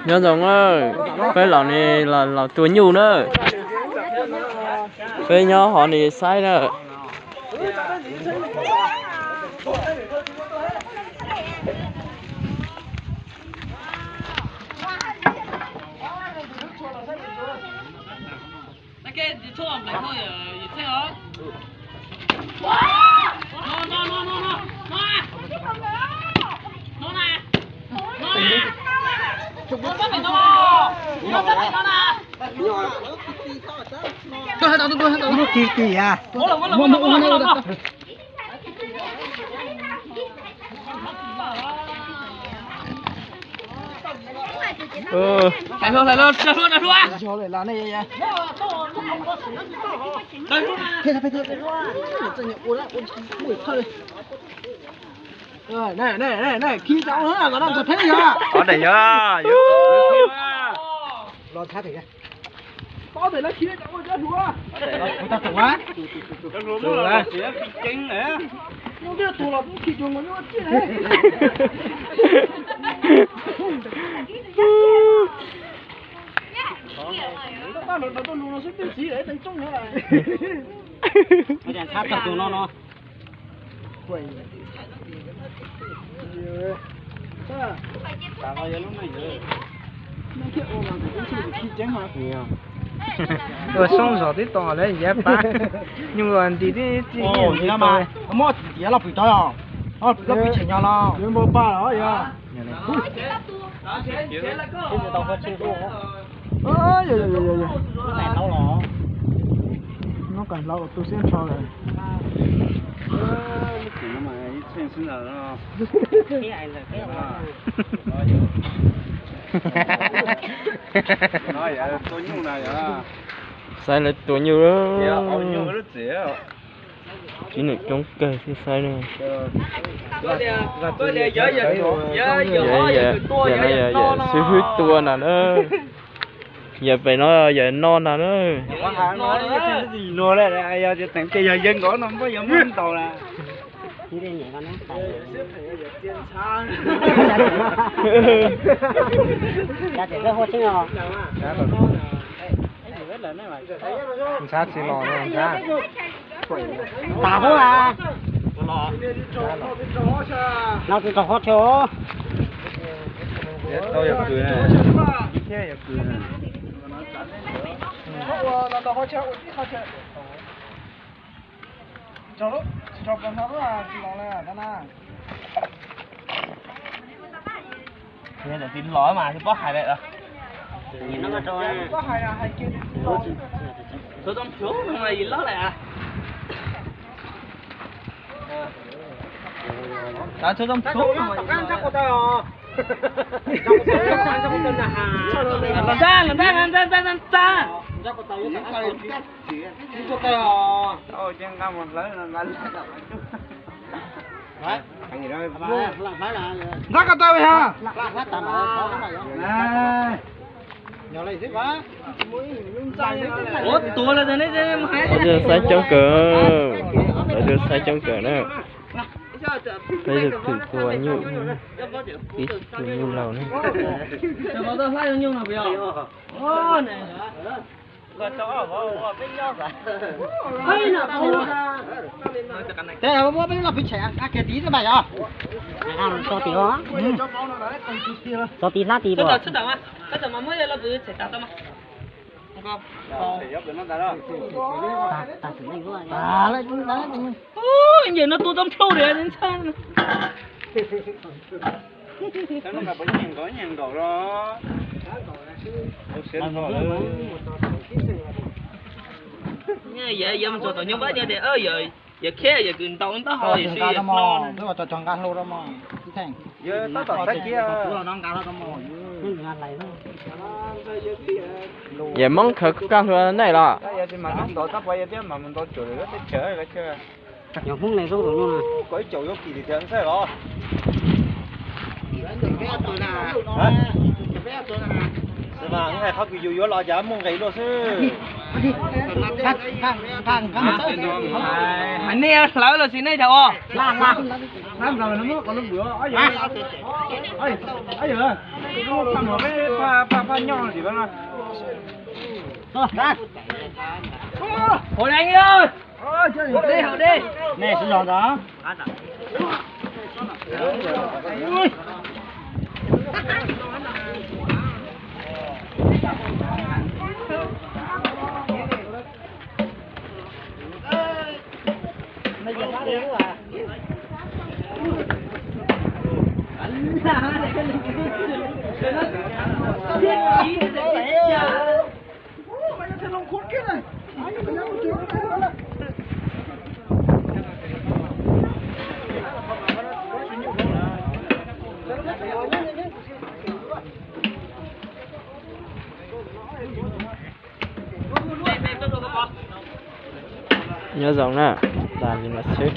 nhớ giống ơi cái lò này là tuổi nhu nữa cái nhỏ họ này sai nữa cái chỗ làm lại thôi thế hả? Nó kỳ kỳ à? Lại luôn lại luôn chơi luôn này luôn. Cho lại là này vậy. Đây luôn. Thế là phải thế. Chân nhẹ uốn lại uốn mũi thôi. Rồi này khi cháu nữa nó đang thật thế nhá. có này nhá Lo thả thử kìa. Bao giờ nó khi cháu ơi chết thua. Ta thua quá. được rồi chính nữa nó biết thua là cũng khi chuồng nó chết đấy. Tao nó sẽ tiến sĩ đấy thành trung nữa này. Bây giờ sát chặt tụi nó. Quẩy. tao bây giờ lúc này rồi Nó kia ôm làm cũng chỉ khi tránh mà. rồi xong rồi tí to lấy dễ ba nhưng mà tí Ồ, vậy mà. Mà giá là bị tao à? Nó bị chèn nhau là. Nhưng mà ba đó vậy à? Dạ. Nó cần lâu tôi sẽ cho rồi. mà trên sinh là nó Cái này là cái nói vậy tôi nhung này vậy sai là tôi nhiều đó nhiều rất dễ chỉ là trong cây thì sai nữa tôi để giờ suy huyết tua nè đó giờ phải nói giờ non nè đó nói cái gì nó đây giờ thì tặng cái giờ dân của nó không có giống mình tàu là đi đây nhảy con nó ra để cái hộp chứ nào sát xì lò này sát tao không à nó từ trong hộp chỗ tôi giờ cười này thế giờ cười này cho con nó là chỉ nó là đó nè. thế là tin lỗi mà thì có hại đấy rồi nhìn nó trôi Có hai kia. tôi trong chỗ mà gì đó lại à đã cho trong chỗ mà Chắc có tao à. làm ra ôi chân cao một lớn là anh cái gì đó Rắc cái tao hả? này Nhỏ này dễ quá. ủa tua là thế này ở đây sai trong cờ ở đây sai trong cờ nữa bây giờ thử tua nhu ít tua nhu lâu nữa nó tôi phát nhung nào bây giờ ô này rồi cho vào bên nhau cả hay là Thế là bố bây giờ bị trẻ cái tí thế mày à? cho tí đó cho tí lá tí đó cái mà mới là vừa chạy tao mà không thì giúp được nó ta đó ta thử này quá Lại chúng ta. ôi giờ nó tua trong trâu để đến sao nó là bánh nhàng cổ đó như vậy mình cho tụi nhau bớt như thế giờ kia giờ cứ tao nó hỏi suy No, nó cho chọn gan lô đó mà. Thành. giờ tao tỏ cái kia nó cao lắm mà nhưng ngàn này thôi giờ mong khởi càng hơn này là giờ thì mà mình tỏ tao bây giờ mà mình tỏ chửi nó sẽ chửi cái chưa nhiều phút này số tụi nhau nè có chửi có kỳ thì thế sao đó mà ngày khác ví dụ lo giá mong gầy lo chứ anh nè lỡ là xin này đâu Làm rồi nó có lúc bữa. Ấy giờ. Thằng nó với pha nhỏ gì vậy mà. Đây. Hồi anh ơi. Hậu đi. Nè, xin giòn đó. Ui. nhớ giống nè làm gì mà xếp